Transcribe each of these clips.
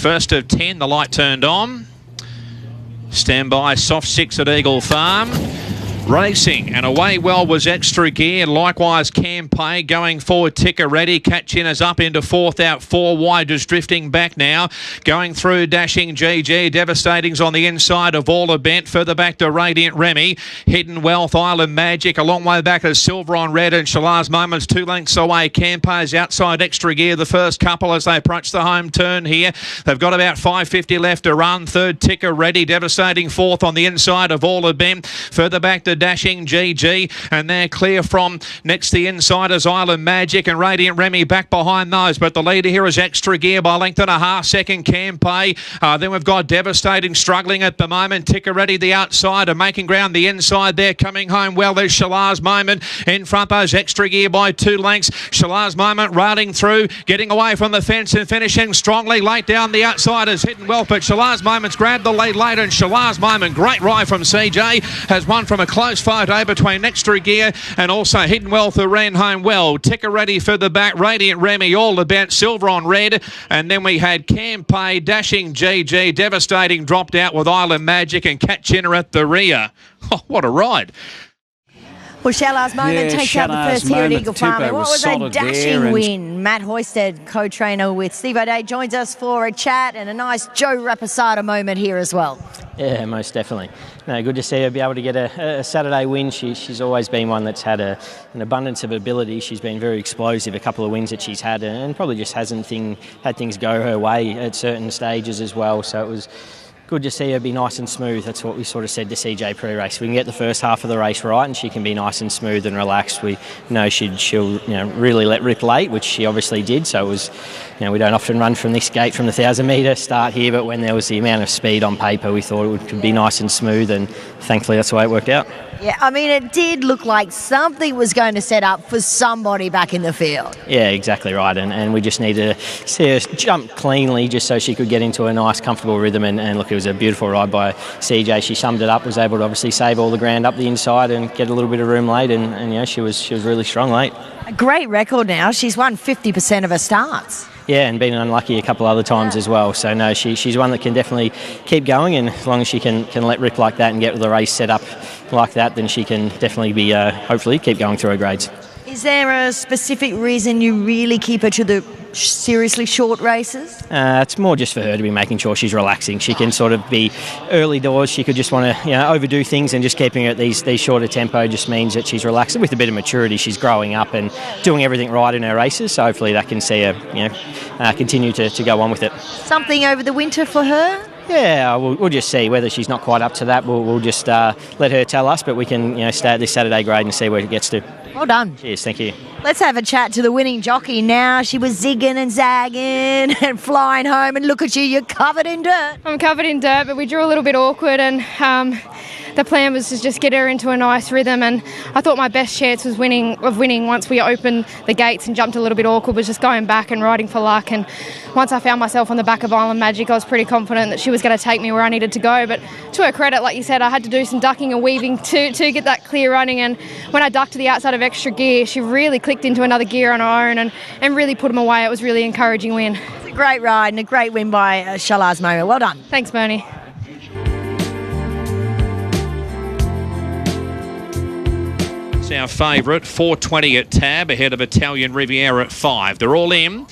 First of 10, the light turned on. Stand by, soft 6 at Eagle Farm. Racing and away well was Extra Gear. Likewise, Campay going forward. Ticker Ready. Catch in is up into fourth, out 4 wide, just drifting back now. Going through Dashing GG. Devastating's on the inside of All Bent. Further back to Radiant Remy. Hidden Wealth, Island Magic. A long way back as Silver on Red and Shalaz Moments 2 lengths away. Campay's outside Extra Gear. The first couple as they approach the home turn here. They've got about 5.50 left to run. Third, Ticker Ready. Devastating fourth on the inside of All Bent. Further back to Dashing GG, and they're clear from next the insiders Island Magic and Radiant Remy back behind those, but the leader here is Extra Gear by length and a half. Second, Campay. Then we've got Devastating struggling at the moment. Ticker Ready the outside and making ground the inside there. Coming home well, there's Shalaz Moment in front. Those Extra Gear by 2 lengths. Shalaz Moment riding through, getting away from the fence and finishing strongly. Late down the outside is Hidden Wealth, but Shalaz Moment's grabbed the lead late, and Shalaz Moment, great ride from CJ, has won from a close photo between Extra Gear and also Hidden Wealth, who ran home well. Ticker Ready further back. Radiant Remy all about Silver on Red, and then we had Campay, Dashing GG, Devastating dropped out with Island Magic, and Cat Chinner at the rear. Oh, what a ride. Well, Shalaz Moment takes out the first here at Eagle Farm. What was a dashing win. Matt Hoisted, co-trainer with Steve O'Dea, joins us for a chat and a nice Joe Raposada moment here as well. Yeah, most definitely. No, good to see her be able to get a Saturday win. She's always been one that's had an abundance of ability. She's been very explosive, a couple of wins that she's had, and probably just hasn't had things go her way at certain stages as well. So it was good to see her be nice and smooth. That's what we sort of said to CJ pre-race. We can get the first half of the race right, and she can be nice and smooth and relaxed. We know she'll really let rip late, which she obviously did. So it was, we don't often run from this gate from the 1,000-metre start here, but when there was the amount of speed on paper, we thought it could be nice and smooth, and thankfully that's the way it worked out. Yeah, I mean, it did look like something was going to set up for somebody back in the field. Yeah, exactly right. And we just needed to see her jump cleanly just so she could get into a nice, comfortable rhythm. And look, it was a beautiful ride by CJ. She summed it up, was able to obviously save all the ground up the inside and get a little bit of room late. And she was really strong late. A great record now. She's won 50% of her starts. Yeah, and been unlucky a couple other times as well. So, no, she's one that can definitely keep going, and as long as she can let rip like that and get the race set up like that, then she can definitely be, hopefully, keep going through her grades. Is there a specific reason you really keep her to the seriously short races? It's more just for her to be making sure she's relaxing. She can sort of be early doors. She could just want to overdo things, and just keeping her at these shorter tempo just means that she's relaxed. With a bit of maturity, she's growing up and doing everything right in her races. So hopefully that can see her continue to go on with it. Something over the winter for her? Yeah, we'll just see whether she's not quite up to that. We'll just let her tell us, but we can stay at this Saturday grade and see where it gets to. Well done. Cheers, thank you. Let's have a chat to the winning jockey now. She was zigging and zagging and flying home, and look at you, you're covered in dirt. I'm covered in dirt, but we drew a little bit awkward, and the plan was to just get her into a nice rhythm, and I thought my best chance was winning once we opened the gates and jumped a little bit awkward, was just going back and riding for luck. And once I found myself on the back of Island Magic, I was pretty confident that she was going to take me where I needed to go. But to her credit, like you said, I had to do some ducking and weaving to get that clear running, and when I ducked to the outside of Extra Gear, she really clicked into another gear on her own and really put them away. It was a really encouraging win. It's a great ride and a great win by Shalaz Moment. Well done. Thanks, Bernie. It's our favourite, 4.20 at Tab, ahead of Italian Riviera at 5. They're all in.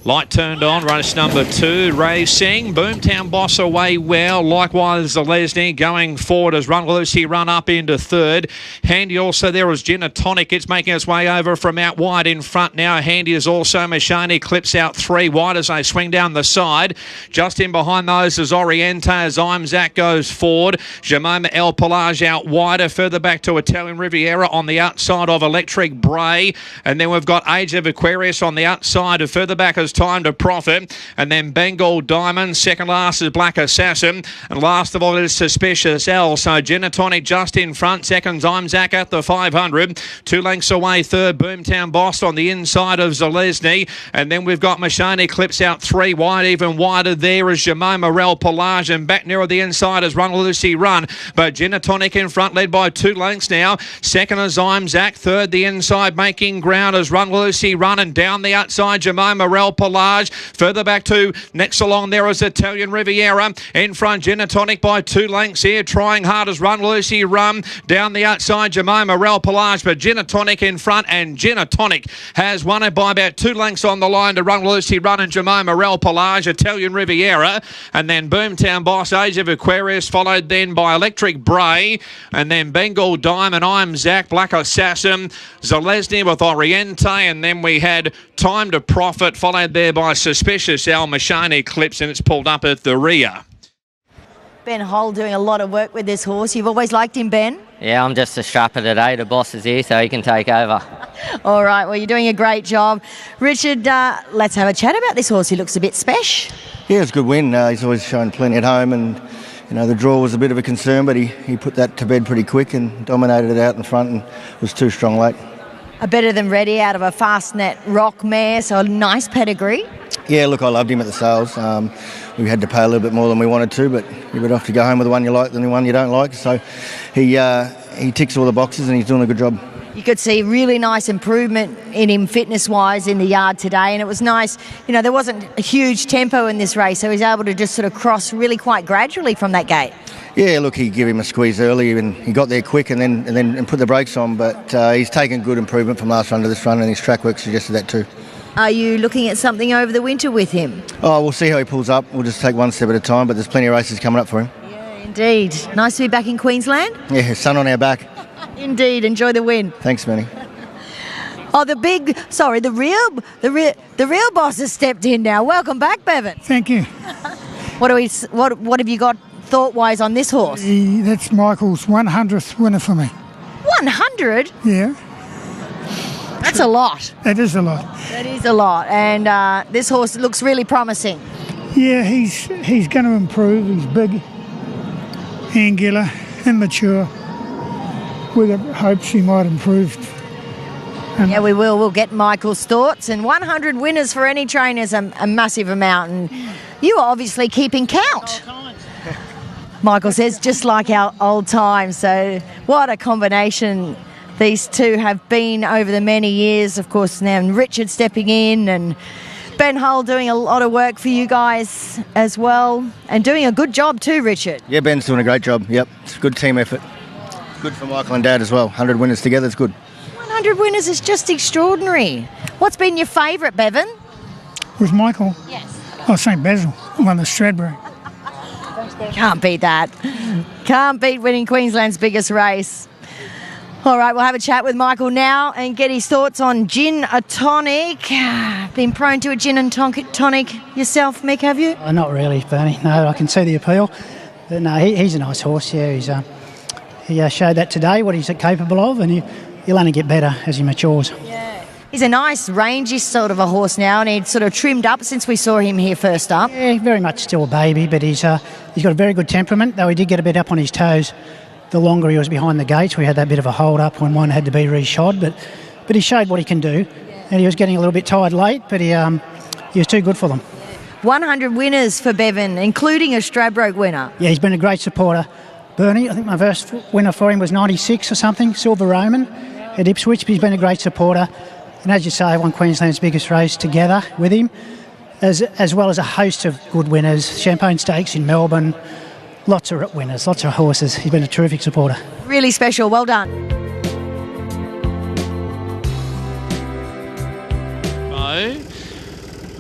Light turned on, race number 2, racing. Boomtown Boss away well. Likewise, the Lesney going forward as Run Lucy run up into third. Handy also there is Gin Tonic. It's making its way over from out wide in front now. Handy is also Mashani. Clips out 3 wide as they swing down the side. Just in behind those is Oriente as Imzak goes forward. Jamoma El Pelage out wider. Further back to Italian Riviera on the outside of Electric Bray. And then we've got Age of Aquarius on the outside. And further back as Time to Profit, and then Bengal Diamond. Second last is Black Assassin, and last of all is Suspicious L. So Genatonic just in front. Second's Imzak at the 500. 2 lengths away third, Boomtown Boss on the inside of Zalesny, and then we've got Mashani clips out 3 wide. Even wider there is Jamoma Rel Pelage, and back nearer the inside is Run Lucy Run, but Genatonic in front led by 2 lengths now. Second is Imzak, third the inside making ground as Run Lucy Run, and down the outside Jamoma Rel Pelage. Further back to next along there is Italian Riviera. In front, Genotonic by 2 lengths here. Trying hard as Run Lucy Run. Down the outside, Jemima Rel Pelage, but Genotonic in front, and Genotonic has won it by about 2 lengths on the line to Run Lucy Run and Jemima Rel Pelage, Italian Riviera, and then Boomtown Boss, Age of Aquarius, followed then by Electric Bray, and then Bengal Diamond, I'm Zach, Black Assassin, Zalesny with Oriente, and then we had Time to Profit, followed there by Suspicious Al Machine Eclipse, and it's pulled up at the rear. Ben Hull doing a lot of work with this horse. You've always liked him, Ben? Yeah, I'm just a strapper today. The boss is here, so he can take over. All right, well, you're doing a great job. Richard, let's have a chat about this horse. He looks a bit special. Yeah, it's a good win. He's always shown plenty at home, and the draw was a bit of a concern, but he put that to bed pretty quick and dominated it out in front and was too strong late. A better than ready out of a Fastnet Rock mare, so a nice pedigree. Yeah, look, I loved him at the sales. We had to pay a little bit more than we wanted to, but you're better off to go home with the one you like than the one you don't like. So he ticks all the boxes and he's doing a good job. You could see really nice improvement in him fitness-wise in the yard today, and it was nice. There wasn't a huge tempo in this race, so he's able to just sort of cross really quite gradually from that gate. Yeah, look, he gave him a squeeze early and he got there quick and then put the brakes on, but he's taken good improvement from last run to this run, and his track work suggested that too. Are you looking at something over the winter with him? Oh, we'll see how he pulls up. We'll just take one step at a time, but there's plenty of races coming up for him. Yeah, indeed. Nice to be back in Queensland. Yeah, sun on our back. Indeed, enjoy the win. Thanks, Manny. Oh, the real boss has stepped in now. Welcome back, Bevan. Thank you. What have you got thought-wise on this horse? That's Michael's 100th winner for me. 100? Yeah. That's a lot. That is a lot. That is a lot. And this horse looks really promising. Yeah, he's going to improve. He's big, angular, immature. With hopes he might improve. Yeah, we will. We'll get Michael's thoughts. And 100 winners for any trainer is a massive amount. And you are obviously keeping count. Michael says, just like our old times. So what a combination these two have been over the many years. Of course, now Richard stepping in and Ben Hull doing a lot of work for you guys as well. And doing a good job too, Richard. Yeah, Ben's doing a great job. Yep, it's a good team effort. Good for Michael and Dad as well. 100 winners together, it's good. 100 winners is just extraordinary. What's been your favourite, Bevan? With Michael? Yes. Oh, St. Basil, won the Stradbroke. Can't beat that. Can't beat winning Queensland's biggest race. All right, we'll have a chat with Michael now and get his thoughts on Gin a Tonic. Been prone to a gin and tonic yourself, Mick, have you? Not really, Bernie. No, I can see the appeal. But no, he's a nice horse, yeah. He showed that today, what he's capable of, and he'll only get better as he matures. Yeah. He's a nice, rangy sort of a horse now, and he's sort of trimmed up since we saw him here first up. Yeah, very much still a baby, but he's got a very good temperament, though he did get a bit up on his toes the longer he was behind the gates. We had that bit of a hold-up when one had to be reshod, but he showed what he can do, and he was getting a little bit tired late, but he was too good for them. 100 winners for Bevan, including a Stradbroke winner. Yeah, he's been a great supporter. Bernie, I think my first winner for him was 96 or something, Silver Roman at Ipswich, but he's been a great supporter. And as you say, I won Queensland's biggest race together with him, as well as a host of good winners, Champagne Stakes in Melbourne, lots of winners, lots of horses. He's been a terrific supporter. Really special, well done.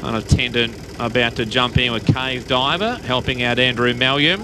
An attendant about to jump in with Cave Diver, helping out Andrew Malliam.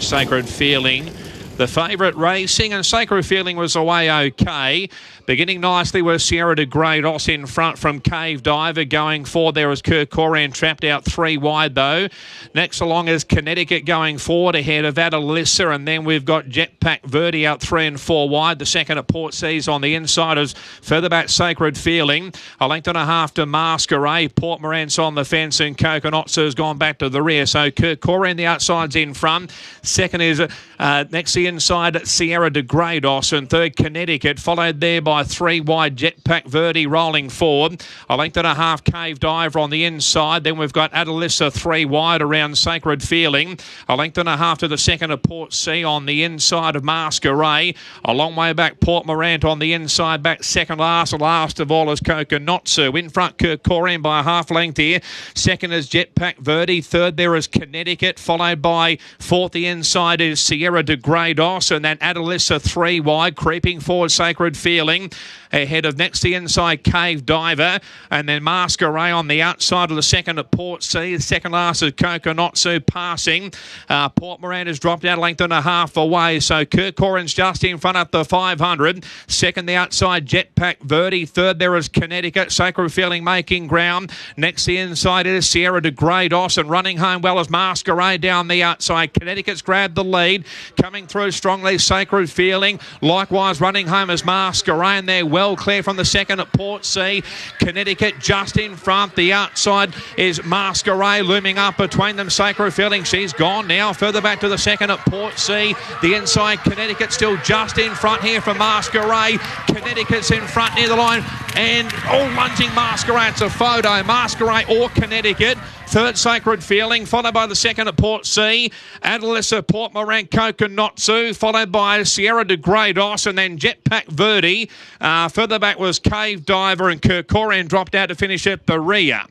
Sacred Feeling, the favourite racing, and Sacred Feeling was away okay. Beginning nicely was Sierra de Grados in front from Cave Diver. Going forward there was Kirk Coran trapped out 3 wide though. Next along is Connecticut going forward ahead of Adalissa, and then we've got Jetpack Verde out 3 and 4 wide. The second at Port Seas on the inside is further back Sacred Feeling. A length and a half to Masquerade. Port Morant's on the fence and Coconut has gone back to the rear. So Kirk Coran the outside's in front. Second is next to inside, Sierra de Grados, and third, Connecticut, followed there by 3 wide, Jetpack Verde rolling forward. A length and a half, Cave Diver on the inside. Then we've got Adelissa 3 wide around Sacred Feeling. A length and a half to the second of Port C on the inside of Masquerade. A long way back, Port Morant on the inside, back second last of all is Kokonotsu. In front, Kirkorian by a half length here. Second is Jetpack Verde. Third there is Connecticut, followed by fourth, the inside is Sierra de Grados, and then Adelissa 3 wide, creeping forward Sacred Feeling. Ahead of next the inside, Cave Diver, and then Masquerade on the outside of the second at Port C. The second last is Kokonotsu passing. Port Morant has dropped out a length and a half away, so Kirkorian's just in front at the 500. Second, the outside, Jetpack Verde. Third, there is Connecticut. Sacred Feeling making ground. Next, the inside is Sierra de Grados, and running home well as Masquerade down the outside. Connecticut's grabbed the lead. Coming through strongly, Sacred Feeling. Likewise, running home as Masquerade, and they're well clear from the second at Port C. Connecticut just in front. The outside is Masquerade looming up between them. Sacred Feeling, she's gone now. Further back to the second at Port C. The inside, Connecticut still just in front here for Masquerade. Connecticut's in front near the line, and lunging Masquerade. It's a photo. Masquerade or Connecticut. Third, Sacred Feeling, followed by the second at Port C. Adelissa, Port Morant, Kokonotsu, followed by Sierra de Grados, and then Jetpack Verde. Further back was Cave Diver, and Kirkorian dropped out to finish at the rear.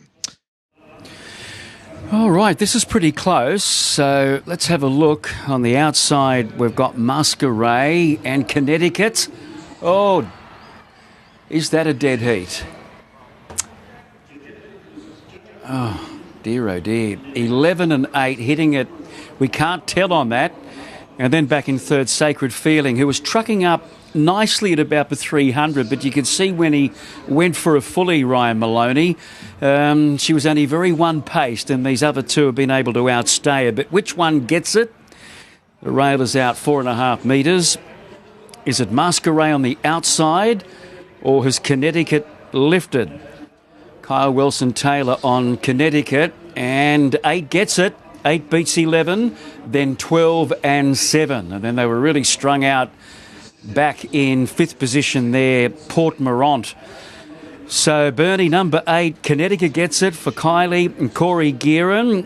All right, this is pretty close. So let's have a look. On the outside, we've got Masquerade and Connecticut. Oh, is that a dead heat? Oh. Dear, oh dear. 11 and 8, hitting it. We can't tell on that. And then back in third, Sacred Feeling, who was trucking up nicely at about the 300, but you could see when he went for a fully, Ryan Maloney, she was only very one-paced, and these other two have been able to outstay her. But which one gets it? The rail is out 4.5 metres. Is it Masquerade on the outside, or has Connecticut lifted? Kyle Wilson-Taylor on Connecticut, and 8 gets it. 8 beats 11, then 12 and 7. And then they were really strung out back in 5th position there, Port Morant. So Bernie, number 8, Connecticut gets it for Kylie and Corey Gearan,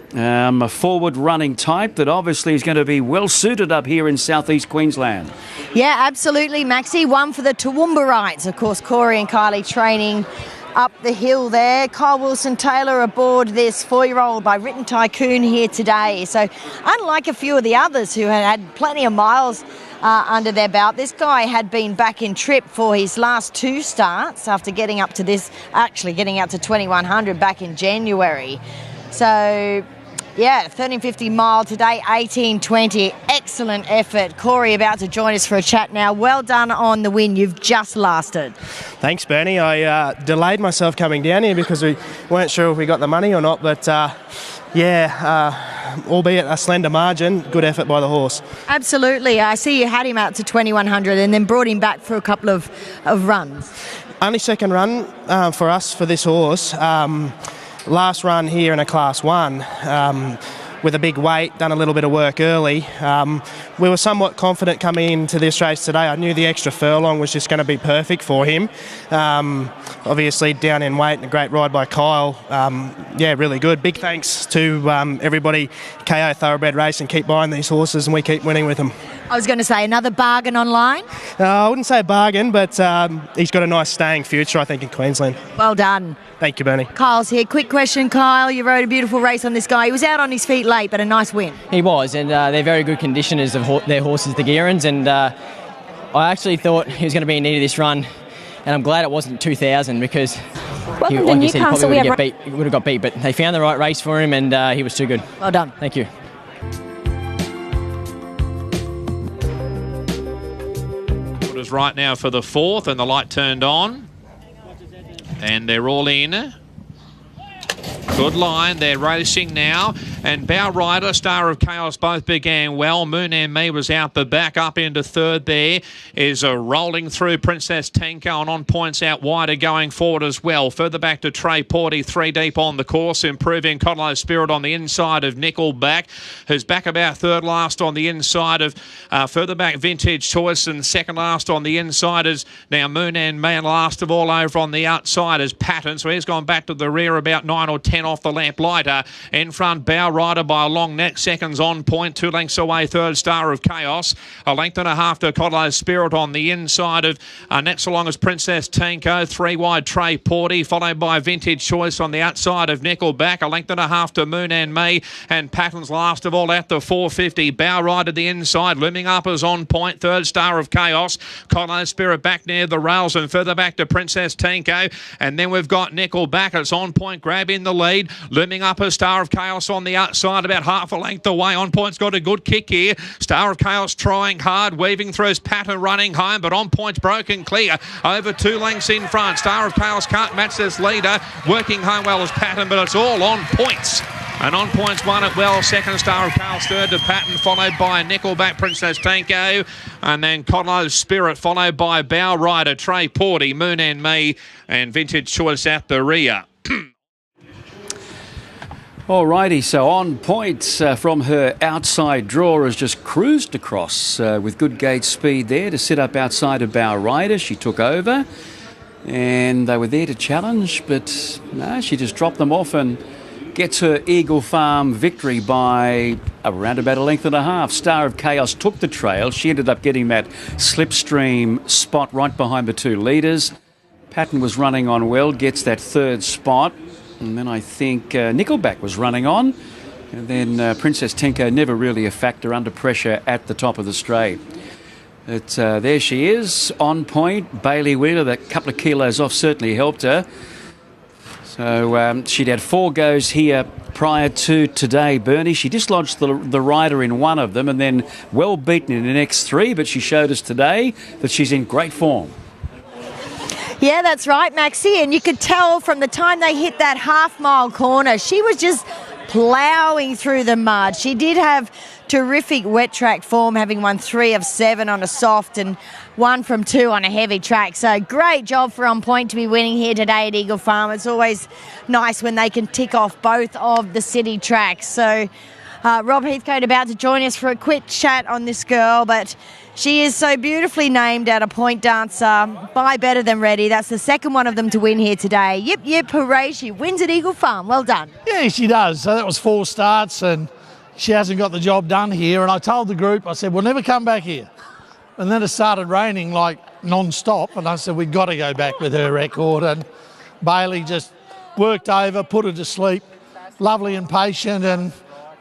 a forward-running type that obviously is going to be well-suited up here in southeast Queensland. Yeah, absolutely, Maxie. One for the Toowoomba-rites. Of course, Corey and Kylie training up the hill there. Kyle Wilson-Taylor aboard this 4-year-old by Written Tycoon here today. So unlike a few of the others who had plenty of miles under their belt, this guy had been back in trip for his last 2 starts after getting up to 2100 back in January. So yeah, 1350 mile today, 1820. Excellent effort. Corey about to join us for a chat now. Well done on the win. You've just lasted. Thanks, Bernie. I delayed myself coming down here because we weren't sure if we got the money or not, but albeit a slender margin, good effort by the horse. Absolutely. I see you had him out to 2100 and then brought him back for a couple of runs. Only second run for us for this horse. Last run here in a Class 1 with a big weight, done a little bit of work early. We were somewhat confident coming into this race today. I knew the extra furlong was just going to be perfect for him. Obviously down in weight and a great ride by Kyle. Really good. Big thanks to everybody, KO Thoroughbred Racing. Keep buying these horses and we keep winning with them. I was going to say, another bargain online? I wouldn't say a bargain, but he's got a nice staying future, I think, in Queensland. Well done. Thank you, Bernie. Kyle's here. Quick question, Kyle. You rode a beautiful race on this guy. He was out on his feet late, but a nice win. He was, and they're very good conditioners of their horses, the Gearans, and I actually thought he was going to be in need of this run, and I'm glad it wasn't 2000 because Welcome to Newcastle. He would have got beat, but they found the right race for him, and he was too good. Well done. Thank you. Orders right now for the 4th, and the light turned on. And they're all in. Good line. They're racing now. And Bow Rider, Star of Chaos both began well. Moon and Me was out the back. Up into third there is rolling through Princess Tenko, and on points out wider going forward as well. Further back to Trey Porty, 3 deep on the course. Improving Codlow Spirit on the inside of Nickelback, who's back about third last on the inside of further back Vintage Choice, and second last on the inside is now Moon and Me, and last of all over on the outside is Patton. So he's gone back to the rear about 9 or 10 off the Lamplighter. In front, Bow Rider by a long neck. Seconds on point. 2 lengths away, third, Star of Chaos. A length and a half to Codlow Spirit on the inside of next along is Princess Tenko. 3 wide, Trey Porty, followed by Vintage Choice on the outside of Nickelback. A length and a half to Moon and Me, and Patton's last of all at the 450. Bow Rider the inside. Looming up is on point. Third, Star of Chaos. Codlow Spirit back near the rails, and further back to Princess Tenko. And then we've got Nickelback. It's on point. Grab in the lead. Looming up is Star of Chaos on the outside, about half a length away. On point's got a good kick here. Star of Chaos trying hard, weaving through his Patton running home, but on point's broken clear. Over 2 lengths in front. Star of Chaos can't match this leader. Working home well as Patton, but it's all on points. And on points won it well. Second, Star of Chaos. Third to Patton, followed by Nickelback, Princess Tenko. And then Codlow Spirit, followed by Bow Rider, Trey Porty, Moon and Me, and Vintage Choice at the rear. Alrighty, so on points from her outside draw has just cruised across with good gate speed there to sit up outside of Bow Rider. She took over and they were there to challenge, but no, she just dropped them off and gets her Eagle Farm victory by around about a length and a half. Star of Chaos took the trail. She ended up getting that slipstream spot right behind the 2 leaders. Patton was running on well, gets that third spot. And then I think Nickelback was running on. And then Princess Tenko never really a factor, under pressure at the top of the straight. But there she is, on point. Bailey Wheeler, that couple of kilos off certainly helped her. So she'd had 4 goes here prior to today, Bernie. She dislodged the rider in one of them and then well beaten in the next 3, but she showed us today that she's in great form. Yeah, that's right, Maxie. And you could tell from the time they hit that half-mile corner, she was just ploughing through the mud. She did have terrific wet track form, having won 3 of 7 on a soft and 1 from 2 on a heavy track. So great job for On Point to be winning here today at Eagle Farm. It's always nice when they can tick off both of the city tracks. So Rob Heathcote about to join us for a quick chat on this girl, but she is so beautifully named at a point dancer by Better Than Ready. That's the second one of them to win here today. Yip, yip, hooray. She wins at Eagle Farm. Well done. Yeah, she does. So that was 4 starts and she hasn't got the job done here. And I told the group, I said, we'll never come back here. And then it started raining like non-stop. And I said, we've got to go back with her record. And Bailey just worked over, put her to sleep. Lovely and patient, and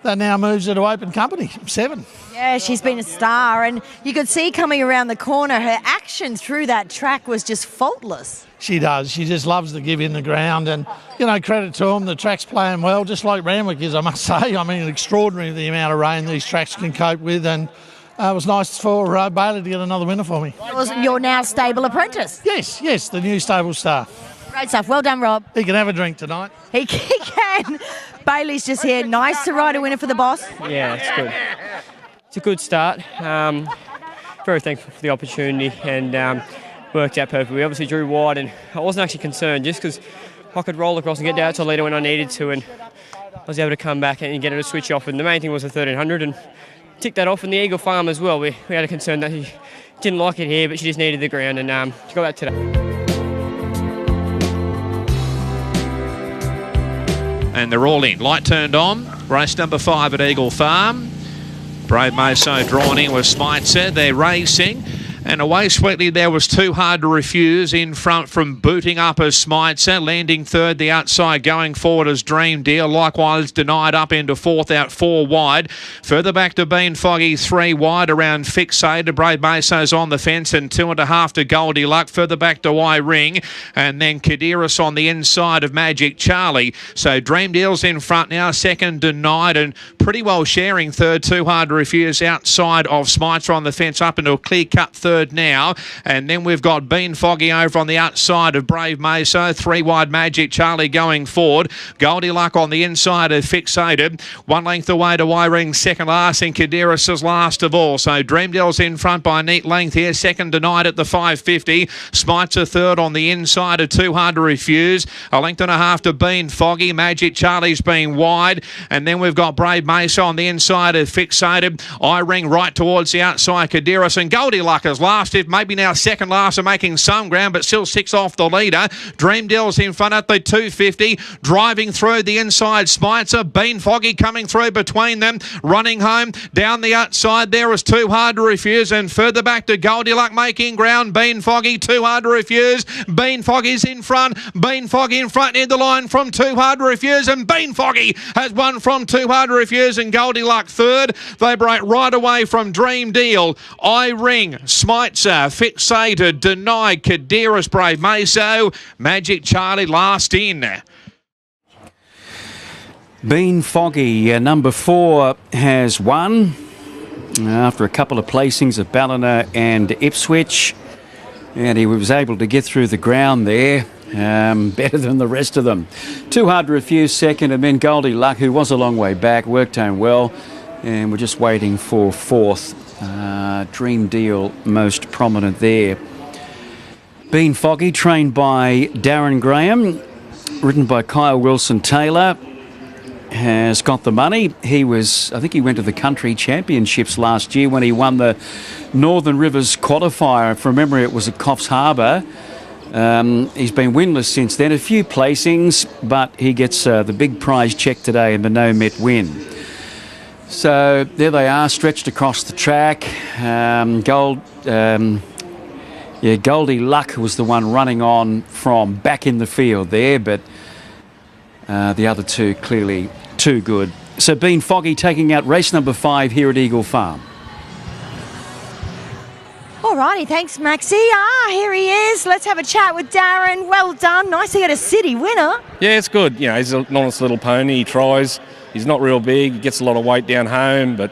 that now moves her to open company, 7. Yeah, she's been a star, and you could see coming around the corner, her action through that track was just faultless. She does. She just loves to give in the ground, and, you know, credit to them, the track's playing well, just like Randwick is, I must say. I mean, extraordinary the amount of rain these tracks can cope with, and it was nice for Bailey to get another winner for me. You're now stable apprentice. Yes, the new stable star. Great stuff. Well done, Rob. He can have a drink tonight. He can. Bailey's just here. Nice to ride a winner for the boss. Yeah, it's good. It's a good start. Very thankful for the opportunity, and worked out perfectly. We obviously drew wide, and I wasn't actually concerned just because I could roll across and get down to the leader when I needed to, and I was able to come back and get her to switch off. And the main thing was the 1300, and tick that off. And the Eagle Farm as well. We had a concern that she didn't like it here, but she just needed the ground, and she got that today. And they're all in. Light turned on. Race number 5 at Eagle Farm. Brave Moso drawn in with Smitzer. They're racing. And away sweetly there was Too Hard to Refuse in front from Booting Up as Smitzer. Landing third, the outside going forward as Dream Deal. Likewise denied up into 4th out 4 wide. Further back to Bean Foggy 3 wide around Fixated. Brave Meso's on the fence and 2.5 to Goldie Luck. Further back to Y Ring. And then Kadiris on the inside of Magic Charlie. So Dream Deal's in front now. Second denied and pretty well sharing third. Too Hard to Refuse outside of Smitzer on the fence up into a clear cut third third now. And then we've got Bean Foggy over on the outside of Brave Meso. 3 wide Magic Charlie going forward. Goldie Luck on the inside of Fixated. 1 length away to Y-Ring second last, and Kadiris is last of all. So Dreamdale's in front by a neat length here. Second Denied at the 550. Smites a third on the inside of Too Hard to Refuse. A length and a half to Bean Foggy. Magic Charlie's been wide. And then we've got Brave Mesa on the inside of Fixated. I-Ring right towards the outside, Kadiris, and Goldie Luck is last. If maybe now second last and making some ground, but still 6 off the leader. Dreamdale's in front at the 250. Driving through the inside, Smitzer. Bean Foggy coming through between them. Running home down the outside there is Too Hard to Refuse, and further back to Goldie Luck making ground. Bean Foggy, Too Hard to Refuse. Bean Foggy's in front. Bean Foggy in front near the line from Too Hard to Refuse, and Bean Foggy has won from Too Hard to Refuse, and Goldie Luck third. They break right away from Dream Deal. I-Ring, Smitzer, Fixated, Denied, Kadiris, Brave Meso, Magic Charlie last in. Bean Foggy, number 4, has won after a couple of placings at Ballina and Ipswich, and he was able to get through the ground there better than the rest of them. Too Hard to Refuse second, and then Goldie Luck, who was a long way back, worked home well, and we're just waiting for fourth. Dream Deal most prominent there. Bean Foggy, trained by Darren Graham, ridden by Kyle Wilson-Taylor, has got the money. I think he went to the country championships last year when he won the Northern Rivers qualifier. From memory, it was at Coffs Harbour. He's been winless since then. A few placings, but he gets the big prize check today in the No Met win. So there they are, stretched across the track. Goldie Luck was the one running on from back in the field there, but the other two clearly too good. So Bean Foggy taking out race number 5 here at Eagle Farm. Alrighty, thanks, Maxie. Here he is. Let's have a chat with Darren. Well done. Nice to get a city winner. Yeah, it's good. You know, he's an honest little pony. He tries. He's not real big. He gets a lot of weight down home, but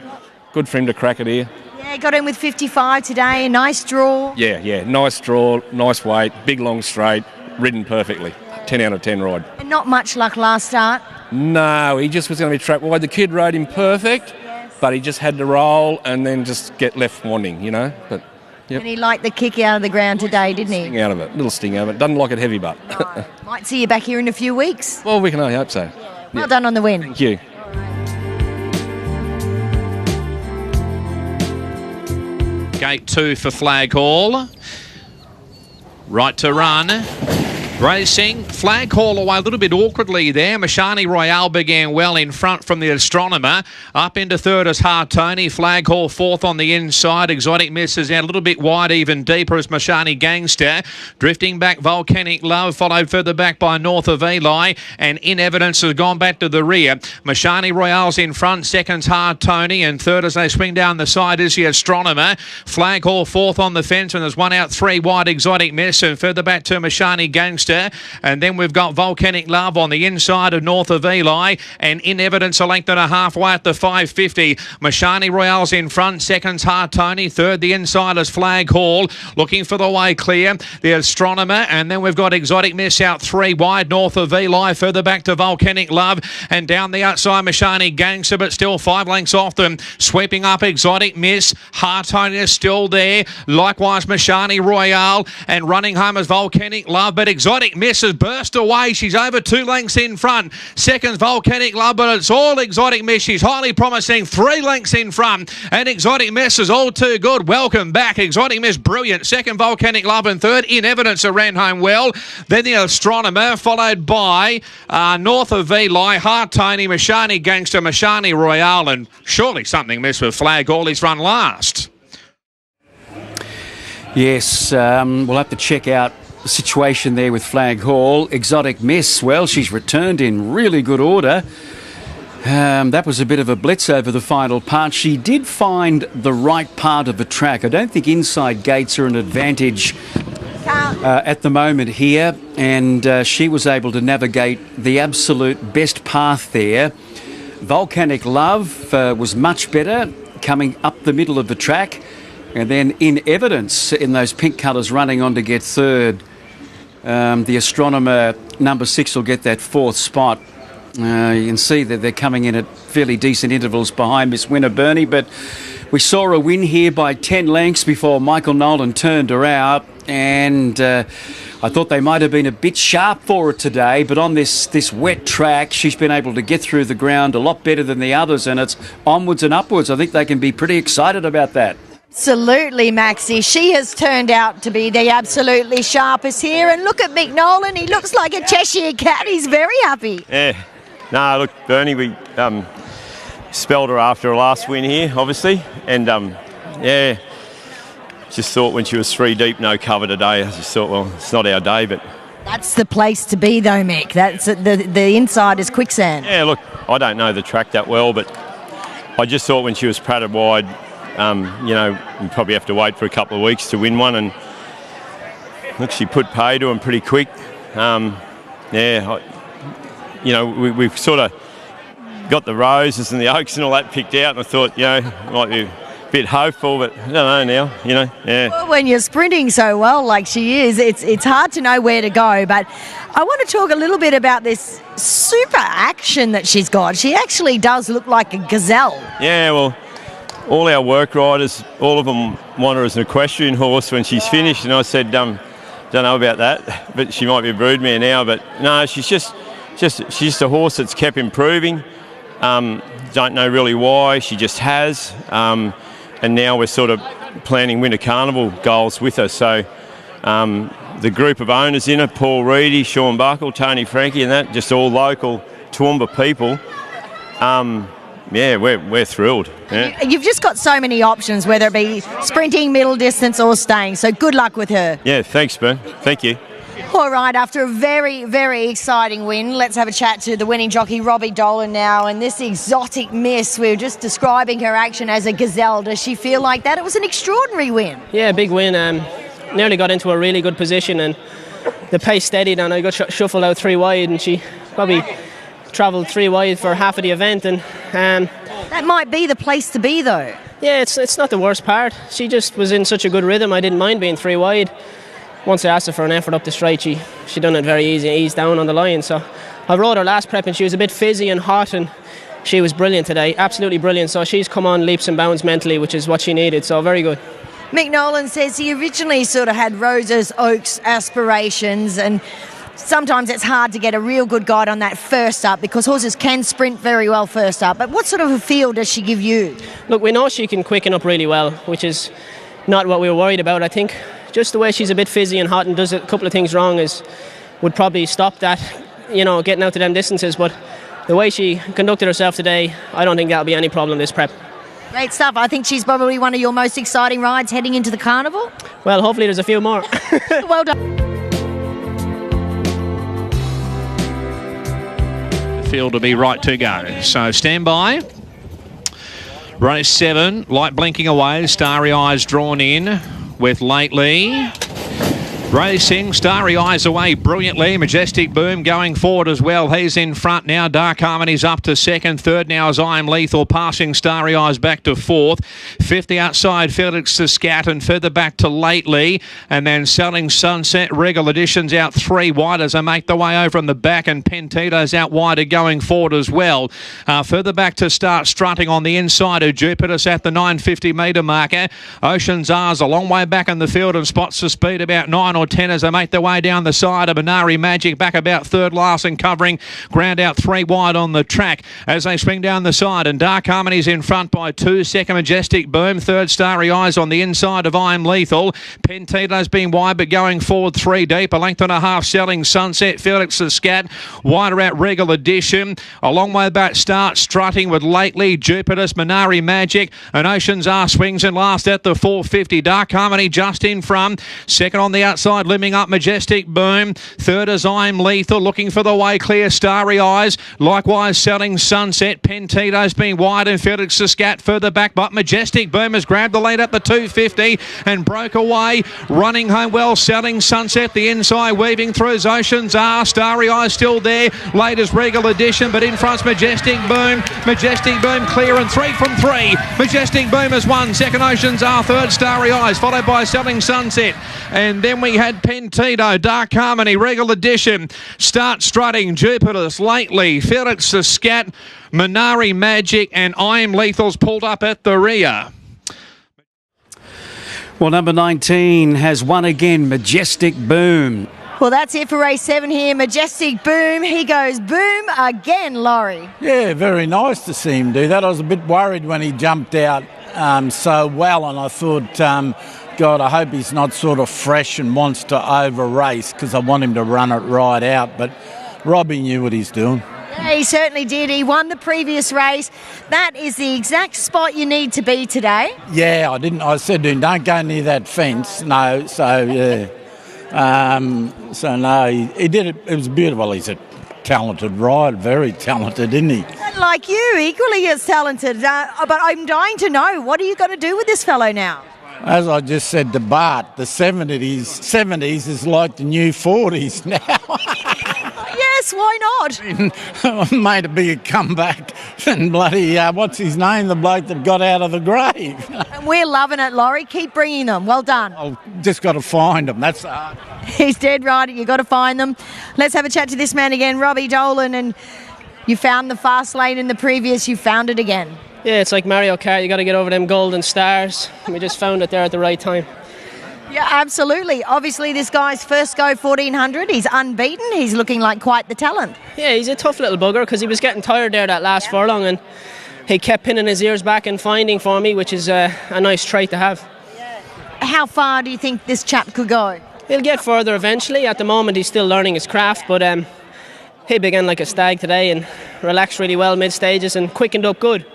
good for him to crack it here. Yeah, got in with 55 today. A nice draw. Yeah. Nice draw, nice weight, big long straight, ridden perfectly. 10 out of 10 ride. And not much luck last start. No, he just was going to be trapped wide. The kid rode him perfect, but he just had to roll and then just get left wanting, you know. But yep. And he liked the kick out of the ground today, didn't he? Sting out of it, little sting out of it. Doesn't like it heavy, but. Right. Might see you back here in a few weeks. Well, we can only hope so. Well done on the win. Thank you. Gate 2 for Flag Hall. Right to run. Racing, Flag Hall away a little bit awkwardly there. Mashani Royale began well in front from the Astronomer. Up into third is Hard Tony. Flag Hall fourth on the inside. Exotic Misses out a little bit wide, even deeper as Mashani Gangster. Drifting back, Volcanic Love, followed further back by North of Eli. And In Evidence has gone back to the rear. Mashani Royale's in front. Second's Hard Tony. And third as they swing down the side is the Astronomer. Flag Hall fourth on the fence. And there's one out 3 wide, Exotic Miss. And further back to Mashani Gangster. And then we've got Volcanic Love on the inside of North of Eli, and In Evidence a length and a half way at the 550. Mashani Royale's in front, second's Hard Tony, third the inside is Flag Hall, looking for the way clear, the Astronomer, and then we've got Exotic Miss out 3 wide, North of Eli, further back to Volcanic Love, and down the outside Mashani Gangster, but still 5 lengths off them, sweeping up Exotic Miss, Hard Tony is still there, likewise Mashani Royale, and running home is Volcanic Love, but Exotic Miss has burst away. She's over 2 lengths in front. Second's Volcanic Love, but it's all Exotic Miss. She's highly promising. 3 lengths in front. And Exotic Miss is all too good. Welcome back. Exotic Miss, brilliant. Second, Volcanic Love, and third, In Evidence, ran home well. Then the Astronomer, followed by North of Eli, Hard Tony, Mashani Gangster, Mashani Royale, and surely something missed with Flag Hall. He's run last. Yes, we'll have to check out the situation there with Flag Hall. Exotic Miss, well, she's returned in really good order. That was a bit of a blitz over the final part. She did find the right part of the track. I don't think inside gates are an advantage at the moment here, and she was able to navigate the absolute best path there. Volcanic Love was much better coming up the middle of the track. And then in evidence in those pink colours running on to get third, the Astronomer number 6 will get that 4th spot. You can see that they're coming in at fairly decent intervals behind Miss Winner Bernie, but we saw a win here by 10 lengths before Michael Nolan turned her out, and I thought they might have been a bit sharp for her today, but on this wet track, she's been able to get through the ground a lot better than the others, and it's onwards and upwards. I think they can be pretty excited about that. Absolutely, Maxie. She has turned out to be the absolutely sharpest here. And look at Mick Nolan. He looks like a Cheshire cat. He's very happy. Yeah. No, look, Bernie, we spelled her after her last win here, obviously. And, yeah, just thought when she was 3 deep, no cover today, I just thought, well, it's not our day, but... That's the place to be, though, Mick. That's the inside is quicksand. Yeah, look, I don't know the track that well, but I just thought when she was pratted wide, you know, you probably have to wait for a couple of weeks to win one, and look, she put pay to them pretty quick. You know, we've sort of got the roses and the oaks and all that picked out, and I thought, you know, it might be a bit hopeful, but I don't know now, you know, yeah. Well, when you're sprinting so well like she is, it's hard to know where to go, but I want to talk a little bit about this super action that she's got. She actually does look like a gazelle. Yeah, well, all our work riders, all of them want her as an equestrian horse when she's finished, and I said, don't know about that, but she might be a broodmare now, but no, she's just a horse that's kept improving. Don't know really why, she just has, and now we're sort of planning Winter Carnival goals with her, so the group of owners in it, Paul Reedy, Sean Buckle, Tony Frankie and that, just all local Toowoomba people. Yeah, we're thrilled. Yeah. You've just got so many options, whether it be sprinting, middle distance or staying, so good luck with her. Yeah, thanks, Ben. Thank you. All right, after a very, very exciting win, let's have a chat to the winning jockey, Robbie Dolan, now. And this exotic miss, we were just describing her action as a gazelle. Does she feel like that? It was an extraordinary win. Yeah, big win. Nearly got into a really good position, and the pace steadied, and I got shuffled out 3 wide, and she probably travelled 3 wide for half of the event. And that might be the place to be, though. Yeah, it's not the worst part. She just was in such a good rhythm. I didn't mind being 3 wide. Once I asked her for an effort up the straight, she done it very easy, eased down on the line. So I rode her last prep, and she was a bit fizzy and hot, and she was brilliant today, absolutely brilliant. So she's come on leaps and bounds mentally, which is what she needed. So very good. Mick Nolan says he originally sort of had Roses Oaks aspirations, and sometimes it's hard to get a real good guide on that first up because horses can sprint very well first up. But what sort of a feel does she give you? Look, we know she can quicken up really well, which is not what we were worried about. I think just the way she's a bit fizzy and hot and does a couple of things wrong would probably stop that, you know, getting out to them distances. But the way she conducted herself today, I don't think that'll be any problem this prep. Great stuff. I think she's probably one of your most exciting rides heading into the carnival. Well, hopefully there's a few more. Well done. The field will be right to go. So stand by. Race 7, light blinking away. Starry Eyes drawn in with Lately. Racing, Starry Eyes away brilliantly. Majestic Boom going forward as well. He's in front now. Dark Harmony's up to second. Third now is I Am Lethal, passing Starry Eyes back to fourth. Fifth the outside, Felix the Scat, and further back to Lately. And then Selling Sunset. Regal Editions out 3 wide as they make the way over on the back, and Pentito's out wider going forward as well. Further back to start strutting on the inside of Jupiter's at the 950 metre marker. Ocean's R's a long way back in the field and spots the speed about 9 or 10 as they make their way down the side of Minari Magic, back about third last and covering ground out 3 wide on the track as they swing down the side, and Dark Harmony's in front by 2. Second Majestic Boom, third Starry Eyes on the inside of I Am Lethal. Pentito's been wide but going forward 3 deep, a length and a half Selling Sunset, Felix the Scat, wider out Regal Edition, a long way back start strutting with Lately, Jupiter's, Minari Magic, and Ocean's R swings in last at the 450. Dark Harmony just in front, second on the outside outside, limbing up Majestic Boom. Third is I'm Lethal, looking for the way clear, Starry Eyes. Likewise, Selling Sunset. Pentito's been wide and Felix the Scat further back, but Majestic Boom has grabbed the lead at the 250 and broke away. Running home well, Selling Sunset. The inside weaving through Oceans are. Starry Eyes still there. Late as Regal Edition, but in front's Majestic Boom. Majestic Boom clear and 3 from 3. Majestic Boom has won. Second Oceans are. Third Starry Eyes, followed by Selling Sunset. And then we had Pentito, Dark Harmony, Regal Edition, Start Strutting, Jupiter's Lately, Felix the Scat, Minari Magic, and I Am Lethal's pulled up at the rear. Well, number 19 has won again, Majestic Boom. Well, that's it for race 7 here. Majestic Boom. He goes boom again, Laurie. Yeah, very nice to see him do that. I was a bit worried when he jumped out so well, and I thought, God, I hope he's not sort of fresh and wants to over-race, because I want him to run it right out. But Robbie knew what he's doing. Yeah, he certainly did. He won the previous race. That is the exact spot you need to be today. Yeah, I said to him, don't go near that fence. No, so, yeah. He did it. It was beautiful. He's a talented rider, very talented, isn't he? And like you, equally as talented. But I'm dying to know, what are you going to do with this fellow now? As I just said to Bart, the 70s is like the new 40s now. Yes, why not? Made a bigger comeback than bloody, what's his name, the bloke that got out of the grave. And we're loving it, Laurie. Keep bringing them. Well done. I've just got to find them. That's He's dead right. You've got to find them. Let's have a chat to this man again, Robbie Dolan. And you found the fast lane in the previous. You found it again. Yeah, it's like Mario Kart. You got to get over them golden stars. We just found it there at the right time. Yeah, absolutely. Obviously, this guy's first go 1400. He's unbeaten. He's looking like quite the talent. Yeah, he's a tough little bugger, because he was getting tired there that last furlong, and he kept pinning his ears back and finding for me, which is a nice trait to have. How far do you think this chap could go? He'll get further eventually. At the moment, he's still learning his craft, but he began like a stag today and relaxed really well mid-stages and quickened up good.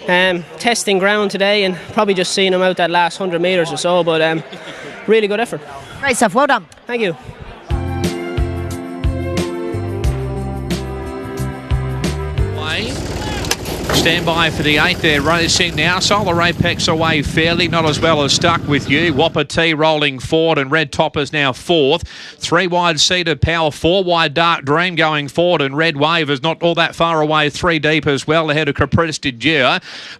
Testing ground today and probably just seeing him out that last 100 metres or so, but really good effort. Great stuff. Well done. Thank you. Stand by for the 8th there, racing now. Solar Apex away fairly, not as well as Stuck With You. Wapiti rolling forward, and Red Top is now 4th. 3 wide Cedar Power, 4 wide Dark Dream going forward, and Red Wave is not all that far away, 3 deep as well, ahead of Caprice de Dieu.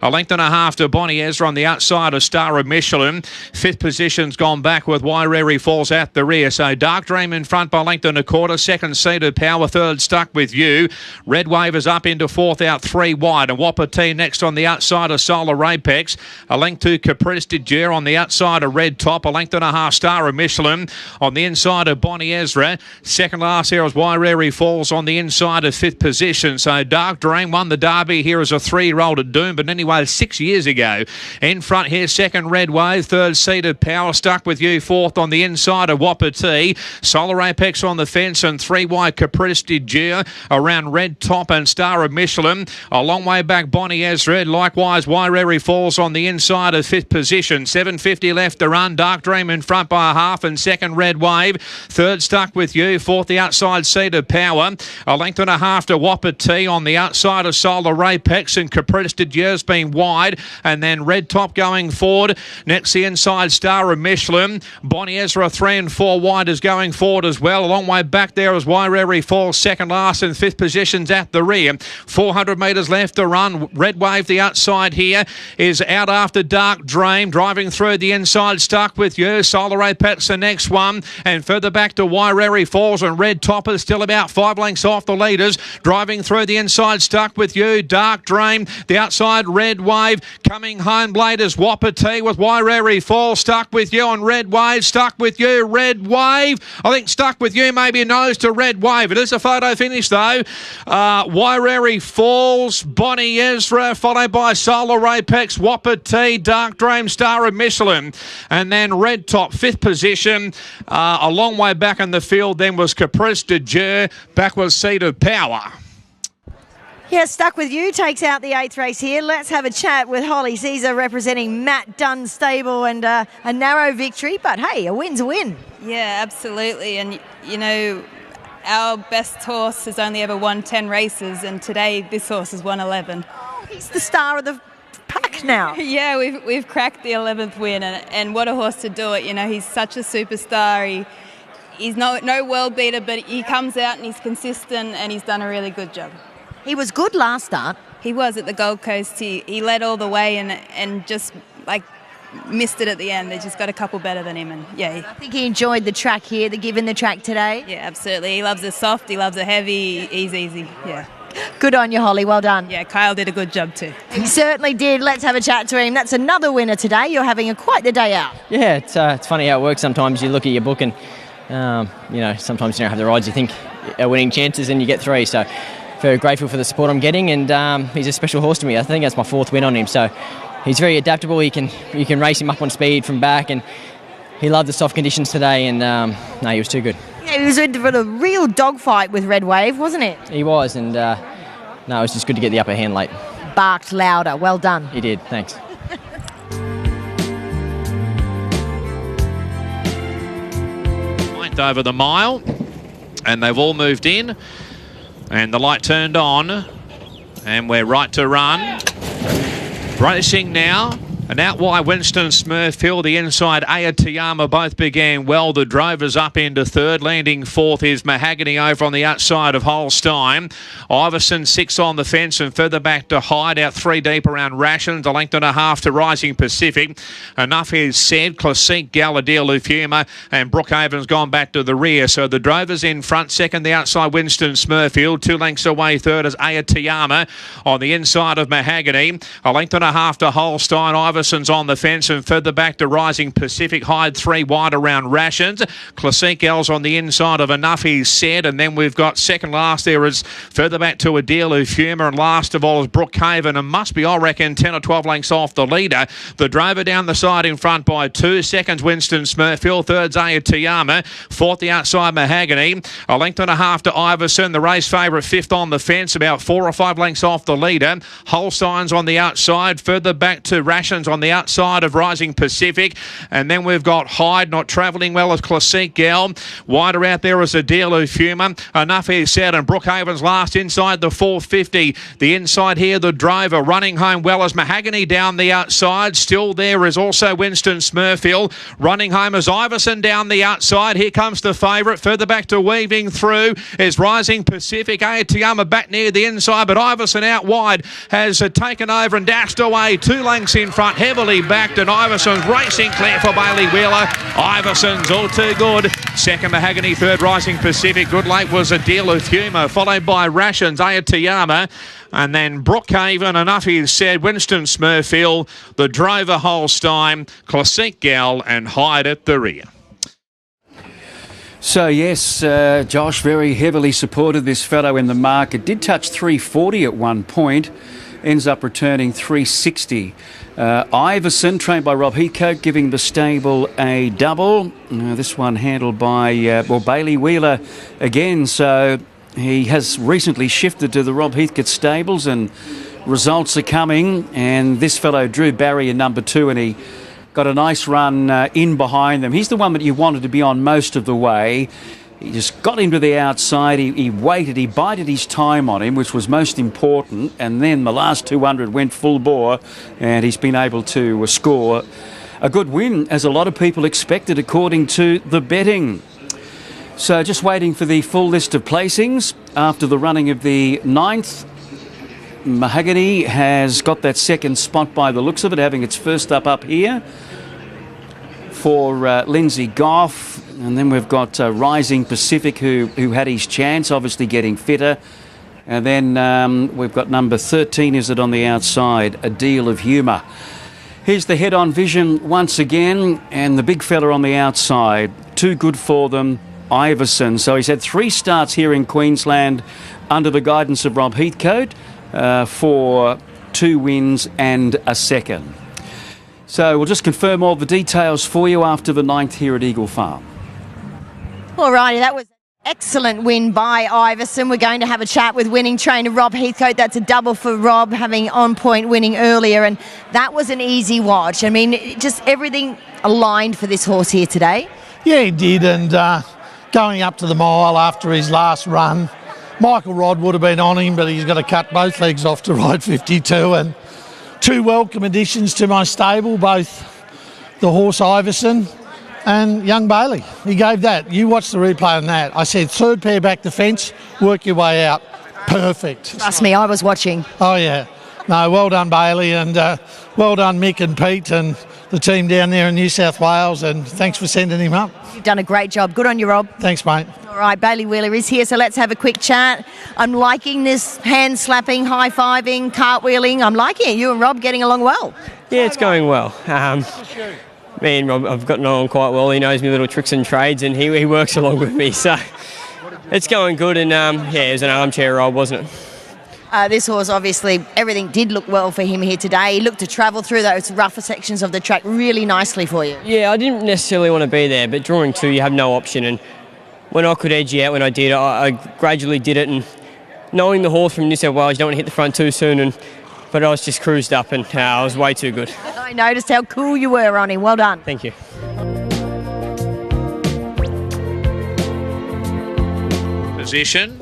A length and a half to Bonnie Ezra on the outside of Star of Michelin. 5th position's gone back with Waireri Falls at the rear. So Dark Dream in front by length and a quarter. 2nd Cedar Power, 3rd Stuck With You. Red Wave is up into 4th out 3 wide, and Wapiti next on the outside of Solar Apex. A length to Caprice de Dieu on the outside of Red Top. A length and a half Star of Michelin on the inside of Bonnie Ezra. Second last here is Waireri Falls on the inside of 5th position. So Dark Dream won the Derby here as a 3-year-old at Doom, but anyway 6 years ago. In front here, 2nd Red Wave, 3rd Cedar Power, Stuck With You 4th on the inside of Wapiti. Solar Apex on the fence, and 3 wide Caprice de Dieu around Red Top and Star of Michelin. A long way back Bonnie Ezra. Likewise, Waireri Falls on the inside of 5th position. 7.50 left to run. Dark Dream in front by a half, and 2nd Red Wave. 3rd Stuck With You. 4th the outside Cedar Power. A length and a half to Wapiti on the outside of Solar Apex, and Caprice de Dieu's been wide, and then Red Top going forward. Next the inside Star of Michelin. Bonnie Ezra 3 and 4 wide is going forward as well. A long way back there is Waireri Falls, 2nd last, and 5th position's at the rear. 400 metres left to run. Red Wave, the outside here, is out after Dark Dream. Driving through the inside, Stuck With You. Solar Apex the next one. And further back to Waireri Falls, and Red Top is still about 5 lengths off the leaders. Driving through the inside, Stuck With You. Dark Dream, the outside Red Wave. Coming home late is Wapiti with Waireri Falls. Stuck With You on Red Wave. Stuck With You, Red Wave. I think Stuck With You maybe nose to Red Wave. It is a photo finish though. Waireri Falls, Bonnie Ezra, followed by Solar Apex, Wapiti, Dark Dream, Star of Michelin, and then Red Top, 5th position. A long way back in the field then was Caprice de Dieu, back was Cedar Power. Yeah, Stuck With You takes out the 8th race here. Let's have a chat with Holly Caesar representing Matt Dunn Stable, and a narrow victory, but hey, a win's a win. Yeah, absolutely. And, you know, our best horse has only ever won 10 races, and today this horse has won 11. Oh, he's the star of the pack now. Yeah, we've cracked the 11th win, and what a horse to do it. You know, he's such a superstar. He's no world beater, but he comes out and he's consistent, and he's done a really good job. He was good last start. He was at the Gold Coast. He led all the way and just like missed it at the end. They just got a couple better than him, and yeah. I think he enjoyed the track here, the given the track today. Yeah, absolutely. He loves the soft. He loves the heavy. He's easy. Yeah. Good on you, Holly. Well done. Yeah, Kyle did a good job too. He certainly did. Let's have a chat to him. That's another winner today. You're having quite the day out. Yeah, it's funny how it works. Sometimes you look at your book and you know, sometimes you don't have the rides you think are winning chances, and you get 3. So very grateful for the support I'm getting, and he's a special horse to me. I think that's my 4th win on him, so he's very adaptable. You can race him up on speed from back, and he loved the soft conditions today, and no, he was too good. Yeah, he was in for a real dogfight with Red Wave, wasn't it? He was, and no, it was just good to get the upper hand late. Barked louder. Well done. He did, thanks. Over the mile, and they've all moved in, and the light turned on, and we're right to run. Racing now, and out wide Winston Smurfield, the inside Ayatiyama both began well. The drovers up into 3rd, landing 4th is Mahogany over on the outside of Holstein. Iverson 6 on the fence, and further back to Hyde, out 3 deep around Rations, a length and a half to Rising Pacific. Enough is said. Classique, Galadir, Lufuma, and Brookhaven's gone back to the rear. So the drovers in front, 2nd the outside Winston Smurfield, 2 lengths away 3rd is Ayatiyama on the inside of Mahogany, a length and a half to Holstein. Iverson's on the fence, and further back to Rising Pacific. Hyde 3 wide around Rations. Classique L's on the inside of Enough He's Said, and then we've got second last there is further back to Adele Lufuma, and last of all is Brookhaven, and must be, I reckon, 10 or 12 lengths off the leader. The drover down the side in front by 2. 2nd's Winston Smurfield, 3rd's Ayatiyama, 4th the outside Mahogany, a length and a half to Iverson. The race favourite 5th on the fence, about 4 or 5 lengths off the leader. Holstein's on the outside, further back to Rations on the outside of Rising Pacific, and then we've got Hyde not travelling well as Classique Gal. Wider out there is Adele Lufuma. Enough He's Said, and Brookhaven's last inside the 450. The inside here, the drover running home well as Mahogany down the outside. Still there is also Winston Smurfield. Running home as Iverson down the outside. Here comes the favourite. Further back to weaving through is Rising Pacific. Ayatiyama back near the inside, but Iverson out wide has taken over and dashed away. 2 lengths in front, heavily backed, and Iverson's racing clear for Bailey Wheeler. Iverson's all too good. 2nd Mahogany, 3rd Rising Pacific. Good late was Adele Lufuma, followed by Rations, Ayatiyama, and then Brookhaven. Enough Is Said, Winston Smurfield, the drover Holstein, Classique Gal, and Hyde at the rear. So yes, Josh very heavily supported this fellow in the market. Did touch 340 at one point. Ends up returning 360. Iverson, trained by Rob Heathcote, giving the stable a double. This one handled by Bailey Wheeler again. So he has recently shifted to the Rob Heathcote stables, and results are coming. And this fellow drew barrier number 2, and he got a nice run in behind them. He's the one that you wanted to be on most of the way. He just got him to the outside. He waited. He bided his time on him, which was most important. And then the last 200 went full bore, and he's been able to score a good win, as a lot of people expected, according to the betting. So just waiting for the full list of placings after the running of the 9th. Mahogany has got that 2nd spot by the looks of it, having its first up here for Lindsay Goff. And then we've got Rising Pacific, who had his chance, obviously getting fitter. And then we've got number 13, is it on the outside, A Deal of Humour. Here's the head-on vision once again, and the big fella on the outside. Too good for them, Iverson. So he's had 3 starts here in Queensland under the guidance of Rob Heathcote for 2 wins and a 2nd. So we'll just confirm all the details for you after the 9th here at Eagle Farm. Alrighty, that was Excellent win by Iverson. We're going to have a chat with winning trainer Rob Heathcote. That's a double for Rob, having on-point winning earlier, and that was an easy watch. I mean, just everything aligned for this horse here today. Yeah, he did, and going up to the mile after his last run, Michael Rod would have been on him, but he's got to cut both legs off to ride 52, and two welcome additions to my stable, both the horse Iverson and young Bailey. He gave that. You watched the replay on that. I said, third pair back the fence, work your way out. Perfect. Trust me, I was watching. Oh, yeah. No, well done, Bailey, and well done, Mick and Pete and the team down there in New South Wales, and thanks for sending him up. You've done a great job. Good on you, Rob. Thanks, mate. All right, Bailey Wheeler is here, so let's have a quick chat. I'm liking this hand-slapping, high-fiving, cartwheeling. I'm liking it. You and Rob getting along well. Yeah, it's going well. Me and Rob, I've gotten on quite well. He knows me little tricks and trades, and he works along with me. So it's going good, and it was an armchair ride, wasn't it? This horse, obviously, everything did look well for him here today. He looked to travel through those rougher sections of the track really nicely for you. Yeah, I didn't necessarily want to be there, but drawing two, you have no option. And when I could edge you out when I did, I gradually did it. And knowing the horse from New South Wales, you don't want to hit the front too soon. But I was just cruised up, and I was way too good. I noticed how cool you were on him. Well done. Thank you. Position.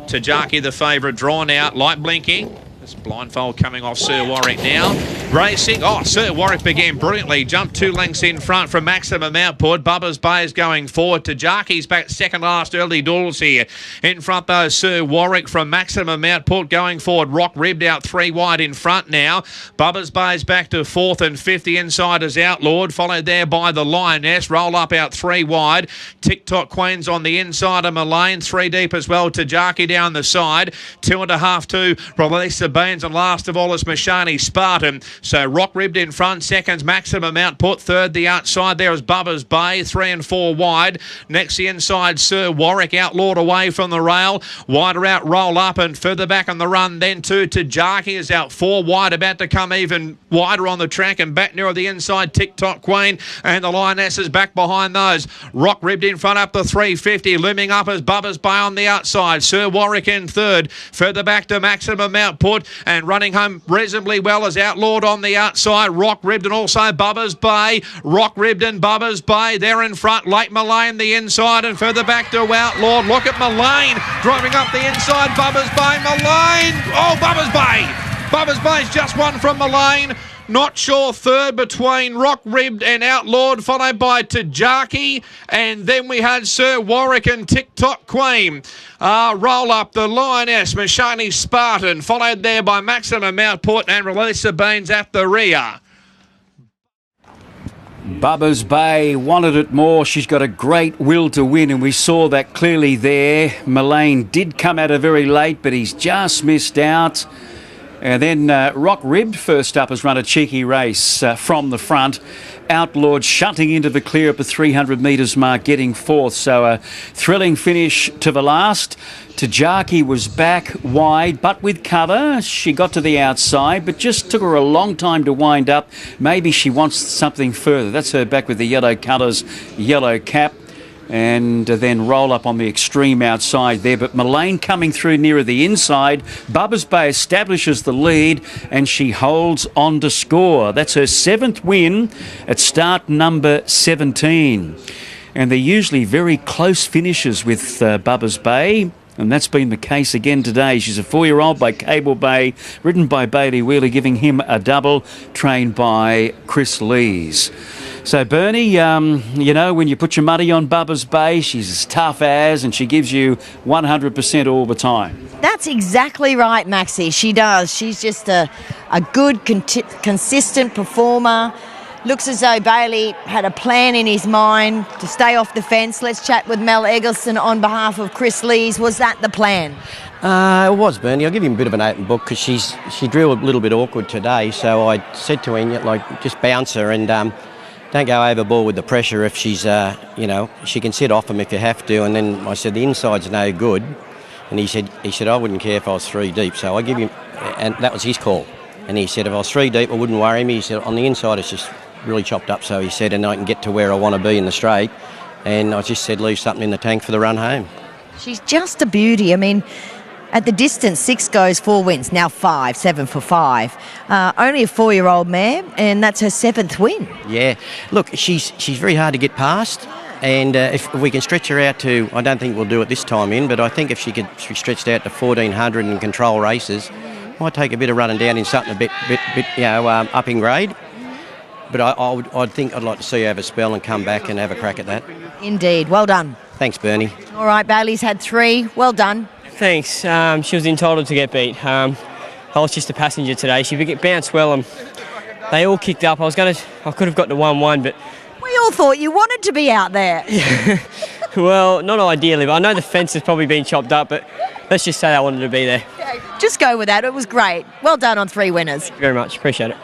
Tajaki, the favourite, drawn out, light blinking. This blindfold coming off Sir Warwick now. Racing. Oh, Sir Warwick began brilliantly. Jumped 2 lengths in front from Maximum Output. Bubba's Bay is going forward. Tajaki's back second last. Early Doodles here. In front, though, Sir Warwick from Maximum Output going forward. Rock ribbed out 3 wide in front now. Bubba's Bay's back to 4th and 5th. The inside is Outlawed. Followed there by the Lioness. Roll up out 3 wide. TikTok Queen's on the inside of Mullane. 3 deep as well. Tajaki down the side. 2.5 to Release the Beans. And last of all is Mashani Spartan. So Rock ribbed in front. Seconds Maximum Output. Third the outside there is Bubba's Bay. 3 and 4 wide. Next the inside Sir Warwick. Outlawed away from the rail. Wider out Roll Up and further back on the run. Then 2 to Tajaki is out 4 wide. About to come even wider on the track and back nearer the inside. TikTok Queen and the Lioness is back behind those. Rock ribbed in front up the 350. Looming up as Bubba's Bay on the outside. Sir Warwick in third. Further back to Maximum Output and running home reasonably well as Outlawed on the outside. Rock ribbed and also Bubba's Bay. Rock ribbed and Bubba's Bay. They're in front. Late Mullane the inside and further back to Outlawed. Look at Mullane driving up the inside. Bubba's Bay. Mullane. Oh, Bubba's Bay. Bubba's Bay's just one from Mullane. Not sure third between Rock Ribbed and Outlawed, followed by Tajaki. And then we had Sir Warwick and TikTok Queen. Roll Up, the Lioness, Mashani Spartan, followed there by Maximum Output and Release the Beans at the rear. Bubba's Bay wanted it more. She's got a great will to win, and we saw that clearly there. Mullane did come out very late, but he's just missed out. And then Rock Ribbed first up has run a cheeky race from the front. Outlawed shunting into the clear at the 300 metres mark, getting 4th. So a thrilling finish to the last. Tajaki was back wide, but with cover. She got to the outside, but just took her a long time to wind up. Maybe she wants something further. That's her back with the yellow colours, yellow cap. And then Roll Up on the extreme outside there. But Mullane coming through nearer the inside. Bubba's Bay establishes the lead and she holds on to score. That's her 7th win at start number 17. And they're usually very close finishes with Bubba's Bay. And that's been the case again today. She's a 4-year-old by Cable Bay, ridden by Bailey Wheeler, giving him a double, trained by Chris Lees. So, Bernie, you know, when you put your money on Bubba's Bay, she's as tough as, and she gives you 100% all the time. That's exactly right, Maxie. She does. She's just a good, consistent performer. Looks as though Bailey had a plan in his mind to stay off the fence. Let's chat with Mel Eggleston on behalf of Chris Lees. Was that the plan? It was, Bernie. I'll give him a bit of an open book because she drew a little bit awkward today. So I said to him, like, just bounce her and don't go overboard with the pressure. If she's, you know, she can sit off him if you have to. And then I said, the inside's no good. And he said, I wouldn't care if I was 3 deep. So I give him, and that was his call. And he said, if I was 3 deep, I wouldn't worry me. He said, on the inside, it's just really chopped up. So he said, and I can get to where I want to be in the straight. and I just said leave something in the tank for the run home. She's just a beauty. I mean, at the distance, 6 goes, 4 wins, now 5, 7 for 5. Only a 4-year-old mare, and that's her 7th win. Yeah, look, she's very hard to get past, and if we can stretch her out to, I don't think we'll do it this time in, but I think if she could be stretched out to 1,400 and control races, might take a bit of running down in something a bit up in grade. But I'd think I'd like to see her have a spell and come back and have a crack at that. Indeed, well done. Thanks, Bernie. All right, Bailey's had 3. Well done. Thanks. She was entitled to get beat. I was just a passenger today. She bounced well, and they all kicked up. I could have got to 1-1, but we all thought you wanted to be out there. Well, not ideally, but I know the fence has probably been chopped up, but let's just say I wanted to be there. Just go with that. It was great. Well done on 3 winners. Thank you very much. Appreciate it.